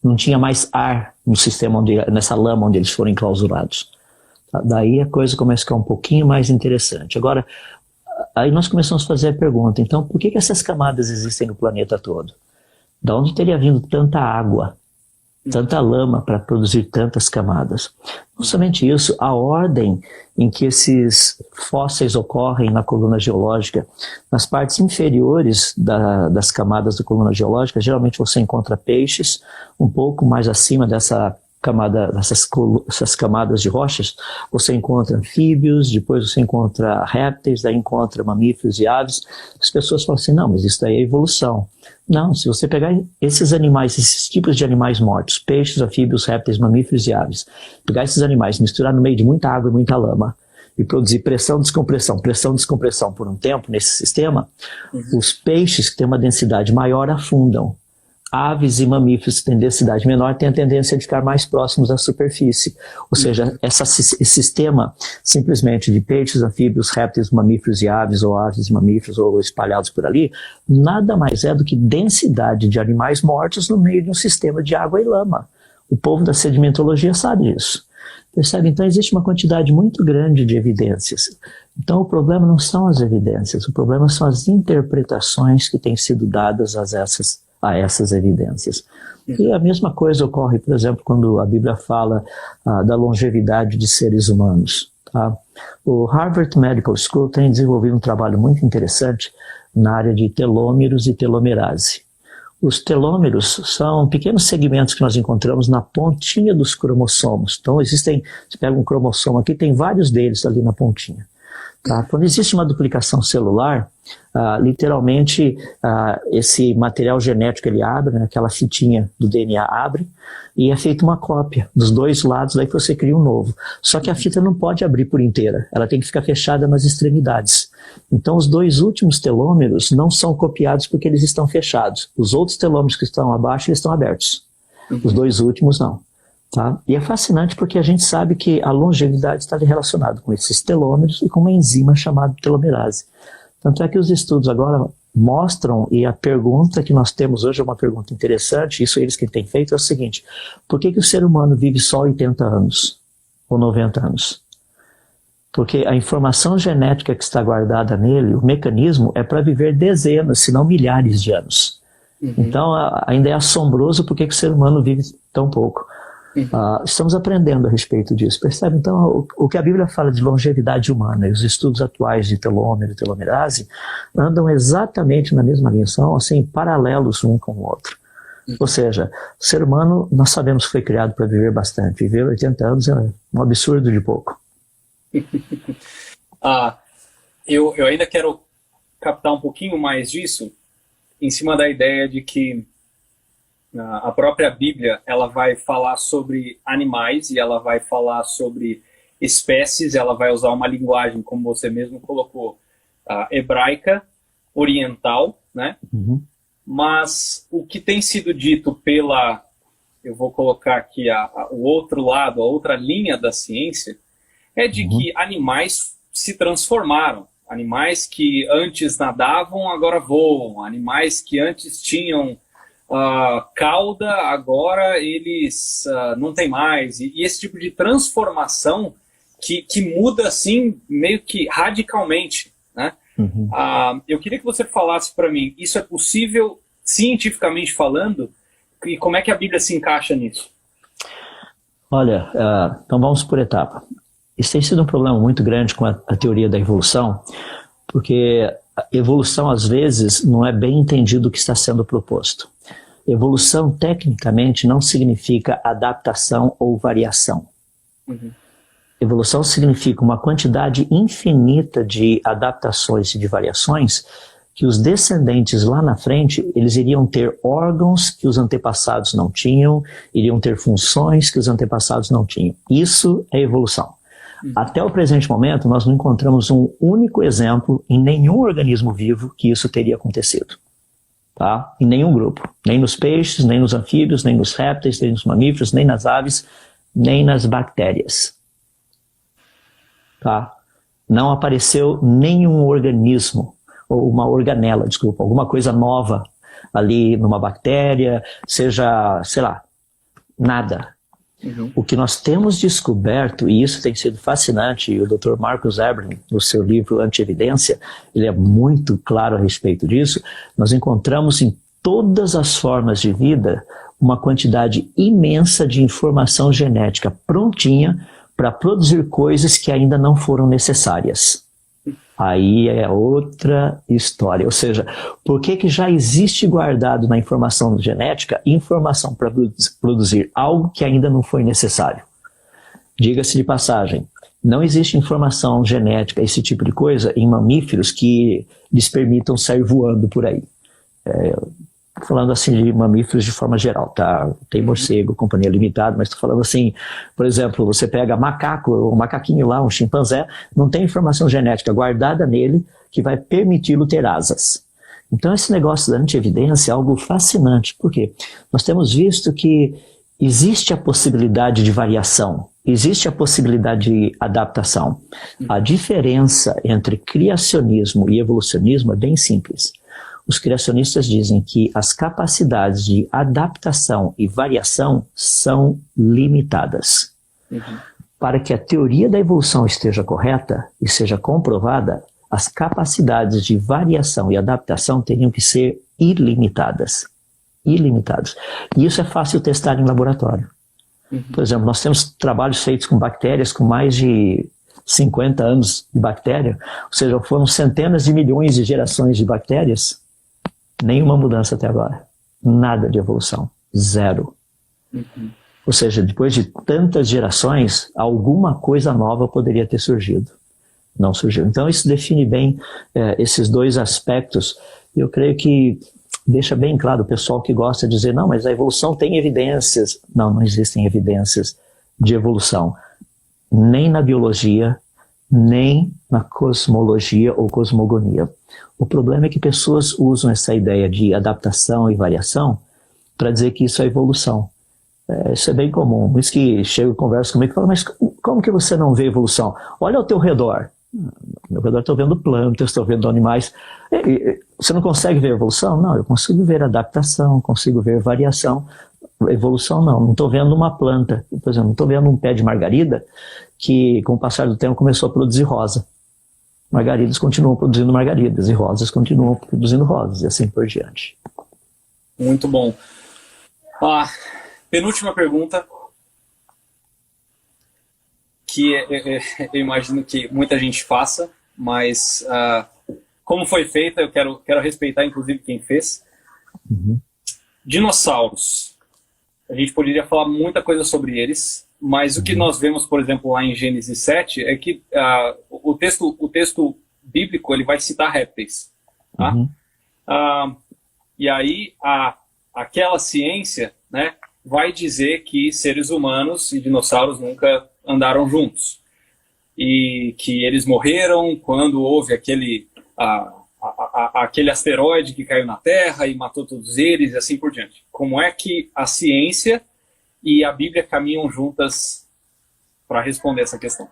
Não tinha mais ar no sistema, nessa lama onde eles foram enclausurados. Daí a coisa começa a ficar um pouquinho mais interessante. Agora, aí nós começamos a fazer a pergunta, então por que essas camadas existem no planeta todo? Da onde teria vindo tanta água tanta lama para produzir tantas camadas. Não somente isso, a ordem em que esses fósseis ocorrem na coluna geológica, nas partes inferiores das camadas da coluna geológica, geralmente você encontra peixes, um pouco mais acima dessa camada, essas camadas de rochas, você encontra anfíbios, depois você encontra répteis, daí encontra mamíferos e aves. As pessoas falam assim, não, mas isso daí é evolução. Não, se você pegar esses animais, esses tipos de animais mortos, peixes, anfíbios, répteis, mamíferos e aves, pegar esses animais, misturar no meio de muita água e muita lama, e produzir pressão, descompressão por um tempo nesse sistema, os peixes que têm uma densidade maior afundam. Aves e mamíferos que têm densidade menor têm a tendência de ficar mais próximos à superfície. Ou seja, esse sistema simplesmente de peixes, anfíbios, répteis, mamíferos e aves, ou aves e mamíferos, ou espalhados por ali, nada mais é do que densidade de animais mortos no meio de um sistema de água e lama. O povo da sedimentologia sabe disso. Percebe? Então existe uma quantidade muito grande de evidências. Então o problema não são as evidências, o problema são as interpretações que têm sido dadas a essas evidências. E a mesma coisa ocorre, por exemplo, quando a Bíblia fala da longevidade de seres humanos. Tá? O Harvard Medical School tem desenvolvido um trabalho muito interessante na área de telômeros e telomerase. Os telômeros são pequenos segmentos que nós encontramos na pontinha dos cromossomos. Então você pega um cromossomo aqui, tem vários deles ali na pontinha. Tá? Quando existe uma duplicação celular, literalmente esse material genético ele abre, né, aquela fitinha do DNA abre, e é feita uma cópia dos dois lados, daí que você cria um novo. Só que a fita não pode abrir por inteira, ela tem que ficar fechada nas extremidades. Então os dois últimos telômeros não são copiados porque eles estão fechados. Os outros telômeros que estão abaixo, eles estão abertos. Os dois últimos não. Tá? E é fascinante porque a gente sabe que a longevidade está relacionada com esses telômeros e com uma enzima chamada telomerase. Tanto é que os estudos agora mostram, e a pergunta que nós temos hoje é uma pergunta interessante, isso eles que têm feito é o seguinte: por que o ser humano vive só 80 anos ou 90 anos? Porque a informação genética que está guardada nele, o mecanismo é para viver dezenas, se não milhares de anos. Então ainda é assombroso porque o ser humano vive tão pouco. Estamos aprendendo a respeito disso, percebe? Então o que a Bíblia fala de longevidade humana e os estudos atuais de telômero e telomerase andam exatamente na mesma linha, são assim, paralelos um com o outro. Ou seja, o ser humano, nós sabemos que foi criado para viver bastante, viver 80 anos é um absurdo de pouco. Eu ainda quero captar um pouquinho mais disso em cima da ideia de que a própria Bíblia ela vai falar sobre animais e ela vai falar sobre espécies, ela vai usar uma linguagem, como você mesmo colocou, hebraica, oriental, né? Mas o que tem sido dito eu vou colocar aqui o outro lado, a outra linha da ciência, é de que animais se transformaram. Animais que antes nadavam, agora voam. Animais que antes tinham cauda, agora eles não tem mais. E esse tipo de transformação que muda assim meio que radicalmente, né? Eu queria que você falasse para mim, isso é possível cientificamente falando? E como é que a Bíblia se encaixa nisso? Olha, então vamos por etapa. Isso tem sido um problema muito grande com a teoria da evolução, porque a evolução às vezes não é bem entendido o que está sendo proposto. Evolução, tecnicamente, não significa adaptação ou variação. Evolução significa uma quantidade infinita de adaptações e de variações que os descendentes lá na frente, eles iriam ter órgãos que os antepassados não tinham, iriam ter funções que os antepassados não tinham. Isso é evolução. Até o presente momento, nós não encontramos um único exemplo em nenhum organismo vivo que isso teria acontecido. Tá? Em nenhum grupo, nem nos peixes, nem nos anfíbios, nem nos répteis, nem nos mamíferos, nem nas aves, nem nas bactérias. Tá? Não apareceu nenhum organismo, ou uma organela, desculpa, alguma coisa nova ali numa bactéria, seja, sei lá, nada. O que nós temos descoberto, e isso tem sido fascinante, e o Dr. Marcus Eberlin, no seu livro Antievidência, ele é muito claro a respeito disso, nós encontramos em todas as formas de vida uma quantidade imensa de informação genética prontinha para produzir coisas que ainda não foram necessárias. Aí é outra história. Ou seja, por que já existe guardado na informação genética informação para produzir algo que ainda não foi necessário? Diga-se de passagem, não existe informação genética, esse tipo de coisa, em mamíferos que lhes permitam sair voando por aí. Falando assim de mamíferos de forma geral, tá? Tem morcego, companhia limitada, mas estou falando assim, por exemplo, você pega macaco, um macaquinho lá, um chimpanzé, não tem informação genética guardada nele que vai permiti-lo ter asas. Então esse negócio da antievidência é algo fascinante, porque nós temos visto que existe a possibilidade de variação, existe a possibilidade de adaptação. A diferença entre criacionismo e evolucionismo é bem simples. Os criacionistas dizem que as capacidades de adaptação e variação são limitadas. Para que a teoria da evolução esteja correta e seja comprovada, as capacidades de variação e adaptação teriam que ser ilimitadas. Ilimitadas. E isso é fácil testar em laboratório. Por exemplo, nós temos trabalhos feitos com bactérias com mais de 50 anos de bactéria, ou seja, foram centenas de milhões de gerações de bactérias. Nenhuma mudança até agora. Nada de evolução. Zero. Ou seja, depois de tantas gerações, alguma coisa nova poderia ter surgido. Não surgiu. Então isso define bem esses dois aspectos. Eu creio que deixa bem claro o pessoal que gosta de dizer, não, mas a evolução tem evidências. Não, não existem evidências de evolução. Nem na biologia, nem na cosmologia ou cosmogonia. O problema é que pessoas usam essa ideia de adaptação e variação para dizer que isso é evolução. Isso é bem comum. Por isso que chega e conversa comigo e fala, mas como que você não vê evolução? Olha ao teu redor. Ao meu redor estou vendo plantas, estou vendo animais. Você não consegue ver evolução? Não, eu consigo ver adaptação, consigo ver variação. Evolução não estou vendo uma planta. Por exemplo, não estou vendo um pé de margarida que com o passar do tempo começou a produzir rosa. Margaridas continuam produzindo margaridas e rosas continuam produzindo rosas e assim por diante. Muito bom. Penúltima pergunta, que eu imagino que muita gente faça, mas como foi feita, eu quero respeitar inclusive quem fez. Dinossauros. A gente poderia falar muita coisa sobre eles, mas o que nós vemos, por exemplo, lá em Gênesis 7, é que o texto bíblico ele vai citar répteis. Tá? E aí, aquela ciência, né, vai dizer que seres humanos e dinossauros nunca andaram juntos. E que eles morreram quando houve aquele asteroide que caiu na Terra e matou todos eles e assim por diante. Como é que a ciência e a Bíblia caminham juntas para responder essa questão?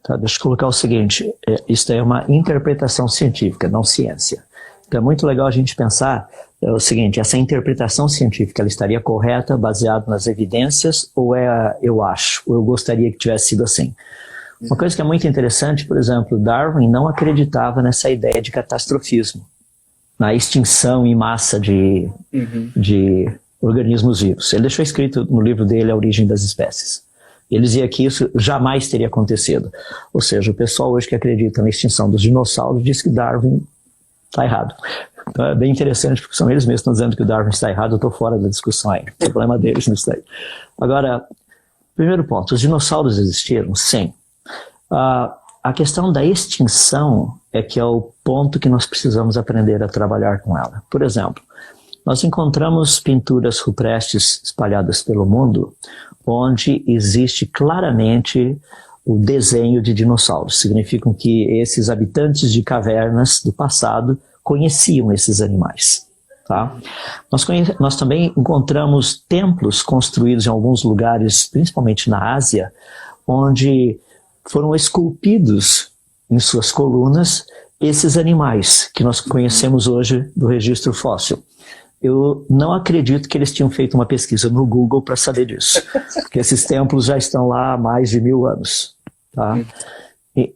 Tá, deixa eu colocar o seguinte, isso é uma interpretação científica, não ciência. Então é muito legal a gente pensar o seguinte, essa interpretação científica ela estaria correta, baseada nas evidências, ou eu acho, ou eu gostaria que tivesse sido assim? Uma coisa que é muito interessante, por exemplo, Darwin não acreditava nessa ideia de catastrofismo, na extinção em massa de organismos vivos. Ele deixou escrito no livro dele A Origem das Espécies. Ele dizia que isso jamais teria acontecido. Ou seja, o pessoal hoje que acredita na extinção dos dinossauros diz que Darwin está errado. Então é bem interessante, porque são eles mesmos que estão dizendo que o Darwin está errado, eu estou fora da discussão aí. O problema deles nisso daí. Agora, primeiro ponto, os dinossauros existiram? Sim. A questão da extinção é que é o ponto que nós precisamos aprender a trabalhar com ela. Por exemplo, nós encontramos pinturas rupestres espalhadas pelo mundo onde existe claramente o desenho de dinossauros. Significam que esses habitantes de cavernas do passado conheciam esses animais. Tá? Nós também encontramos templos construídos em alguns lugares, principalmente na Ásia, onde foram esculpidos em suas colunas esses animais que nós conhecemos hoje do registro fóssil. Eu não acredito que eles tinham feito uma pesquisa no Google para saber disso, porque esses templos já estão lá há mais de 1000 anos. Tá?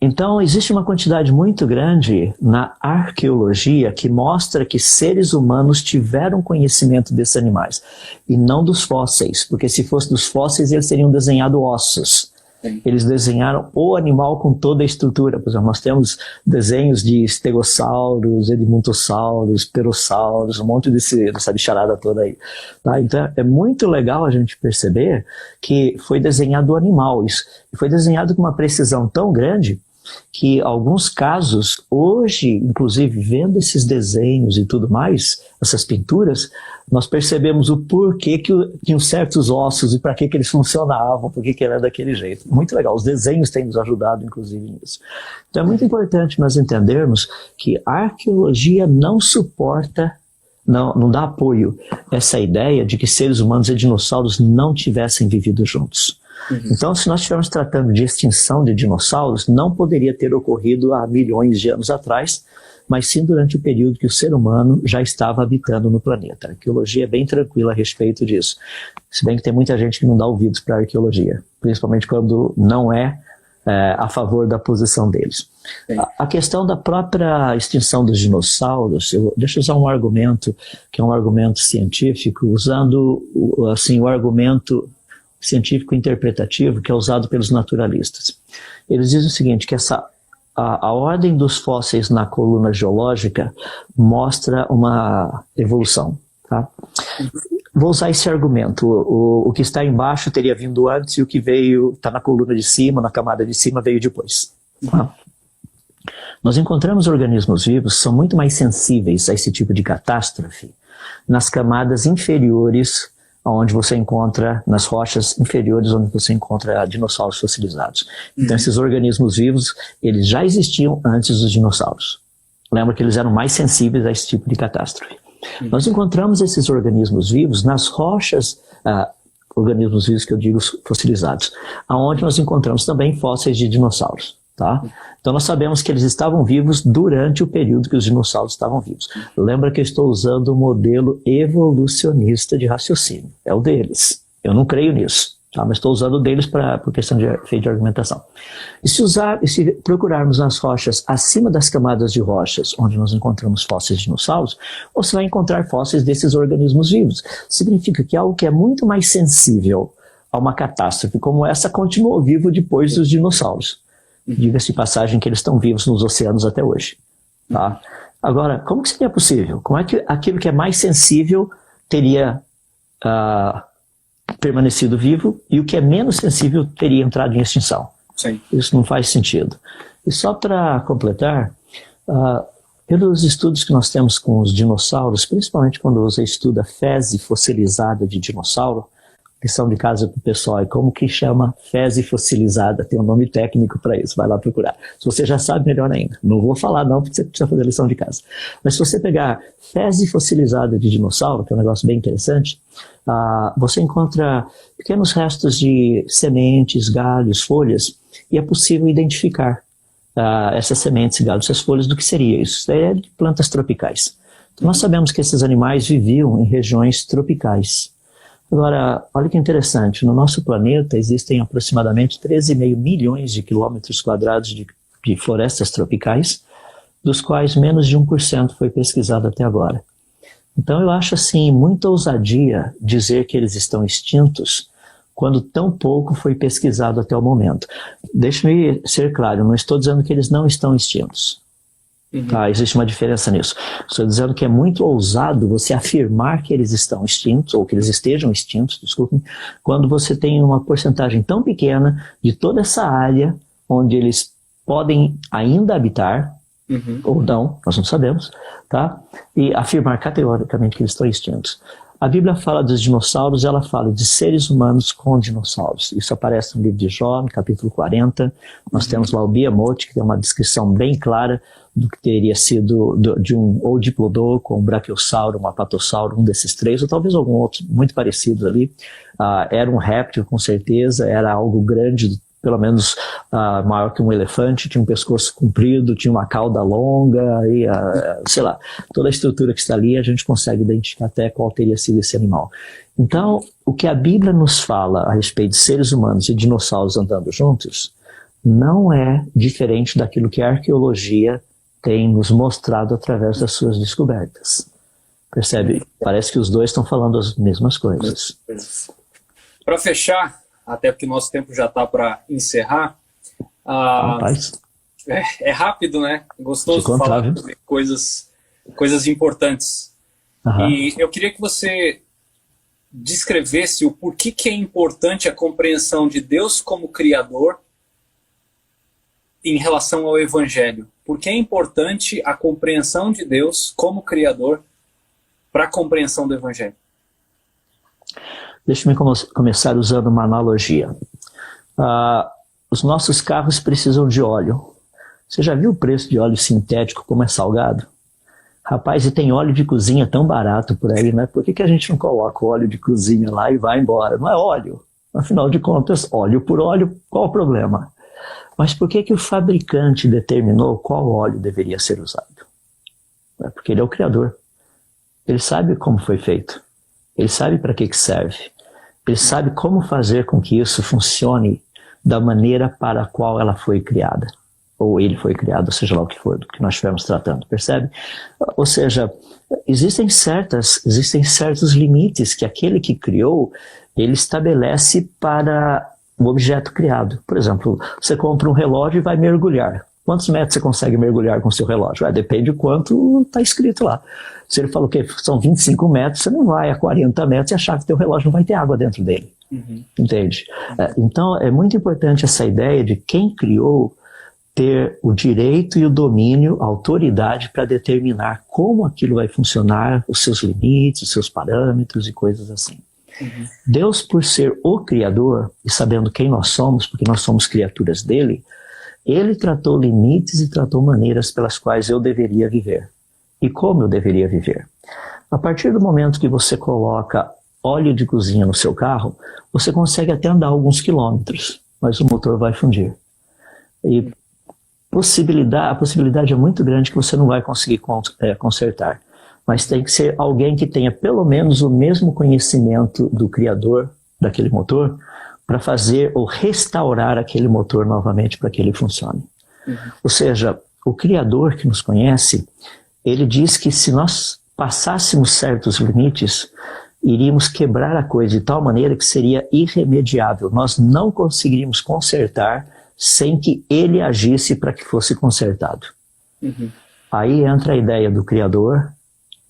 Então, existe uma quantidade muito grande na arqueologia que mostra que seres humanos tiveram conhecimento desses animais, e não dos fósseis, porque se fosse dos fósseis, eles teriam desenhado ossos. Sim. Eles desenharam o animal com toda a estrutura. Por exemplo, nós temos desenhos de estegossauros, edmontossauros, pterossauros, um monte dessa bicharada toda aí. Tá? Então é muito legal a gente perceber que foi desenhado o animal. Isso foi desenhado com uma precisão tão grande que alguns casos, hoje, inclusive vendo esses desenhos e tudo mais, essas pinturas, nós percebemos o porquê que tinham certos ossos e para que eles funcionavam, por que era daquele jeito. Muito legal, os desenhos têm nos ajudado, inclusive, nisso. Então é muito importante nós entendermos que a arqueologia não suporta, não dá apoio a essa ideia de que seres humanos e dinossauros não tivessem vivido juntos. Então, se nós estivermos tratando de extinção de dinossauros, não poderia ter ocorrido há milhões de anos atrás, mas sim durante o período que o ser humano já estava habitando no planeta. A arqueologia é bem tranquila a respeito disso. Se bem que tem muita gente que não dá ouvidos para a arqueologia, principalmente quando não é a favor da posição deles. A questão da própria extinção dos dinossauros, deixa eu usar um argumento, que é um argumento científico, usando assim, o argumento científico interpretativo que é usado pelos naturalistas. Eles dizem o seguinte, que a ordem dos fósseis na coluna geológica mostra uma evolução. Tá? Vou usar esse argumento. O que está embaixo teria vindo antes e o que veio, está na coluna de cima, na camada de cima, veio depois. Tá? Nós encontramos organismos vivos que são muito mais sensíveis a esse tipo de catástrofe nas camadas inferiores, onde você encontra, nas rochas inferiores, onde você encontra dinossauros fossilizados. Então esses organismos vivos, eles já existiam antes dos dinossauros. Lembra que eles eram mais sensíveis a esse tipo de catástrofe. Nós encontramos esses organismos vivos nas rochas, organismos vivos que eu digo fossilizados, onde nós encontramos também fósseis de dinossauros. Tá? Então nós sabemos que eles estavam vivos durante o período que os dinossauros estavam vivos. Lembra que eu estou usando o modelo evolucionista de raciocínio. É o deles. Eu não creio nisso, tá? Mas estou usando o deles por questão de efeito de argumentação. E se procurarmos nas rochas acima das camadas de rochas, onde nós encontramos fósseis de dinossauros, você vai encontrar fósseis desses organismos vivos. Significa que algo que é muito mais sensível a uma catástrofe como essa continuou vivo depois dos dinossauros. Diga-se de passagem que eles estão vivos nos oceanos até hoje. Tá? Agora, como que seria possível? Como é que aquilo que é mais sensível teria permanecido vivo e o que é menos sensível teria entrado em extinção? Sim. Isso não faz sentido. E só para completar, pelos estudos que nós temos com os dinossauros, principalmente quando você estuda fezes fossilizada de dinossauro, lição de casa para o pessoal, como que chama fezes fossilizada? Tem um nome técnico para isso, vai lá procurar. Se você já sabe, melhor ainda. Não vou falar não, porque você precisa fazer a lição de casa. Mas se você pegar fezes fossilizada de dinossauro, que é um negócio bem interessante, você encontra pequenos restos de sementes, galhos, folhas, e é possível identificar essas sementes, galhos, essas folhas do que seria isso. Isso é de plantas tropicais. Então nós sabemos que esses animais viviam em regiões tropicais. Agora, olha que interessante, no nosso planeta existem aproximadamente 13,5 milhões de quilômetros quadrados de florestas tropicais, dos quais menos de 1% foi pesquisado até agora. Então eu acho assim, muita ousadia dizer que eles estão extintos, quando tão pouco foi pesquisado até o momento. Deixe-me ser claro, eu não estou dizendo que eles não estão extintos. Tá, existe uma diferença nisso. Estou dizendo que é muito ousado você afirmar que eles estão extintos, ou que eles estejam extintos, desculpem, quando você tem uma porcentagem tão pequena de toda essa área onde eles podem ainda habitar, ou não, nós não sabemos, tá? E afirmar categoricamente que eles estão extintos. A Bíblia fala dos dinossauros, ela fala de seres humanos com dinossauros. Isso aparece no livro de Jó, no capítulo 40. Nós temos lá o Behemoth, que tem uma descrição bem clara do que teria sido de um ou diplodocus, um brachiosauro, um apatossauro, um desses três, ou talvez algum outro muito parecido ali. Era um réptil, com certeza, era algo grande, pelo menos maior que um elefante, tinha um pescoço comprido, tinha uma cauda longa, e, sei lá, toda a estrutura que está ali, a gente consegue identificar até qual teria sido esse animal. Então, o que a Bíblia nos fala a respeito de seres humanos e dinossauros andando juntos, não é diferente daquilo que a arqueologia tem nos mostrado através das suas descobertas. Percebe? Parece que os dois estão falando as mesmas coisas. Para fechar, até porque nosso tempo já está para encerrar, é rápido, né? Gostoso falar sobre coisas importantes. E eu queria que você descrevesse o porquê que é importante a compreensão de Deus como Criador em relação ao Evangelho. Por que é importante a compreensão de Deus como Criador para a compreensão do Evangelho? Deixa-me começar usando uma analogia. Os nossos carros precisam de óleo. Você já viu o preço de óleo sintético como é salgado? Rapaz, e tem óleo de cozinha tão barato por aí, né? Por que a gente não coloca o óleo de cozinha lá e vai embora? Não é óleo. Afinal de contas, óleo por óleo, qual o problema? Mas por que o fabricante determinou qual óleo deveria ser usado? É porque ele é o Criador. Ele sabe como foi feito. Ele sabe para que serve. Ele sabe como fazer com que isso funcione da maneira para a qual ela foi criada. Ou ele foi criado, seja lá o que for, do que nós estivermos tratando, percebe? Ou seja, existem certos limites que aquele que criou, ele estabelece para o objeto criado. Por exemplo, você compra um relógio e vai mergulhar. Quantos metros você consegue mergulhar com o seu relógio? Depende de quanto está escrito lá. Se ele falou que são 25 metros, você não vai a 40 metros e achar que o teu relógio não vai ter água dentro dele. Entende? Então, é muito importante essa ideia de quem criou ter o direito e o domínio, a autoridade para determinar como aquilo vai funcionar, os seus limites, os seus parâmetros e coisas assim. Deus, por ser o Criador, e sabendo quem nós somos, porque nós somos criaturas dele, ele tratou limites e tratou maneiras pelas quais eu deveria viver. E como eu deveria viver. A partir do momento que você coloca óleo de cozinha no seu carro, você consegue até andar alguns quilômetros, mas o motor vai fundir. E a possibilidade é muito grande que você não vai conseguir consertar. Mas tem que ser alguém que tenha pelo menos o mesmo conhecimento do criador daquele motor para fazer ou restaurar aquele motor novamente para que ele funcione. Ou seja, o criador que nos conhece, ele diz que se nós passássemos certos limites, iríamos quebrar a coisa de tal maneira que seria irremediável. Nós não conseguiríamos consertar sem que ele agisse para que fosse consertado. Aí entra a ideia do Criador,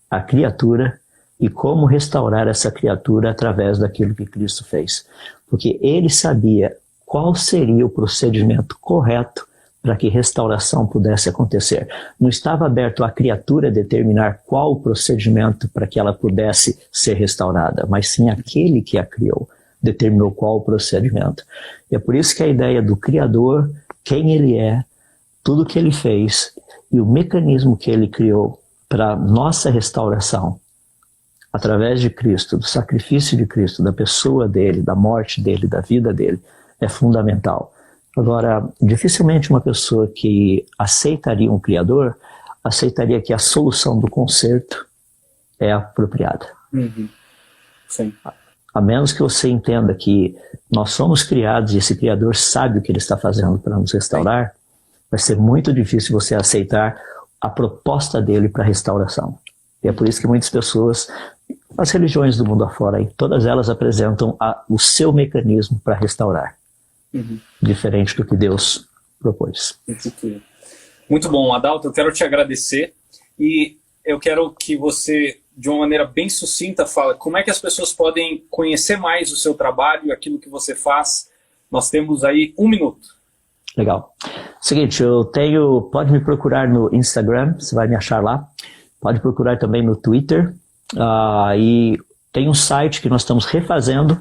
a criatura, e como restaurar essa criatura através daquilo que Cristo fez. Porque ele sabia qual seria o procedimento correto para que restauração pudesse acontecer. Não estava aberto à criatura determinar qual o procedimento para que ela pudesse ser restaurada, mas sim aquele que a criou determinou qual o procedimento. E é por isso que a ideia do Criador, quem ele é, tudo que ele fez e o mecanismo que ele criou para nossa restauração, através de Cristo, do sacrifício de Cristo, da pessoa dele, da morte dele, da vida dele, é fundamental. Agora, dificilmente uma pessoa que aceitaria um Criador, aceitaria que a solução do conserto é apropriada. Sim. A menos que você entenda que nós somos criados e esse Criador sabe o que ele está fazendo para nos restaurar, vai ser muito difícil você aceitar a proposta dele para a restauração. E é por isso que muitas pessoas, as religiões do mundo afora, todas elas apresentam o seu mecanismo para restaurar. Diferente do que Deus propôs. Muito bom, Adalto, eu quero te agradecer e eu quero que você, de uma maneira bem sucinta, fale como é que as pessoas podem conhecer mais o seu trabalho, aquilo que você faz. Nós temos aí 1 minuto. Legal. Seguinte, pode me procurar no Instagram, você vai me achar lá. Pode procurar também no Twitter. E tem um site que nós estamos refazendo.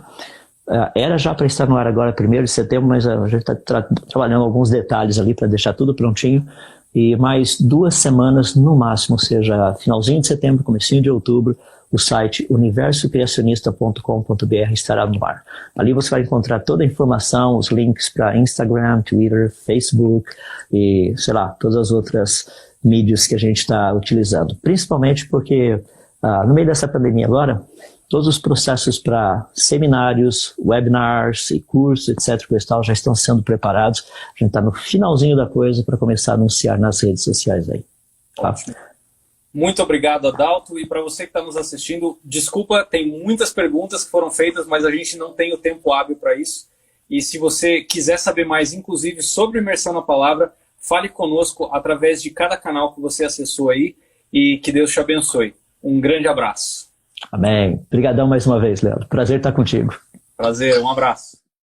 Era já para estar no ar agora, 1º de setembro, mas a gente está trabalhando alguns detalhes ali para deixar tudo prontinho. E mais 2 semanas no máximo, ou seja, finalzinho de setembro, comecinho de outubro, o site universocriacionista.com.br estará no ar. Ali você vai encontrar toda a informação, os links para Instagram, Twitter, Facebook e, sei lá, todas as outras mídias que a gente está utilizando. Principalmente porque No meio dessa pandemia agora, todos os processos para seminários, webinars e cursos, etc., já estão sendo preparados. A gente está no finalzinho da coisa para começar a anunciar nas redes sociais aí. Tá? Muito obrigado, Adalto. E para você que está nos assistindo, desculpa, tem muitas perguntas que foram feitas, mas a gente não tem o tempo hábil para isso. E se você quiser saber mais, inclusive, sobre imersão na palavra, fale conosco através de cada canal que você acessou aí e que Deus te abençoe. Um grande abraço. Amém. Obrigadão mais uma vez, Léo. Prazer estar contigo. Prazer, um abraço.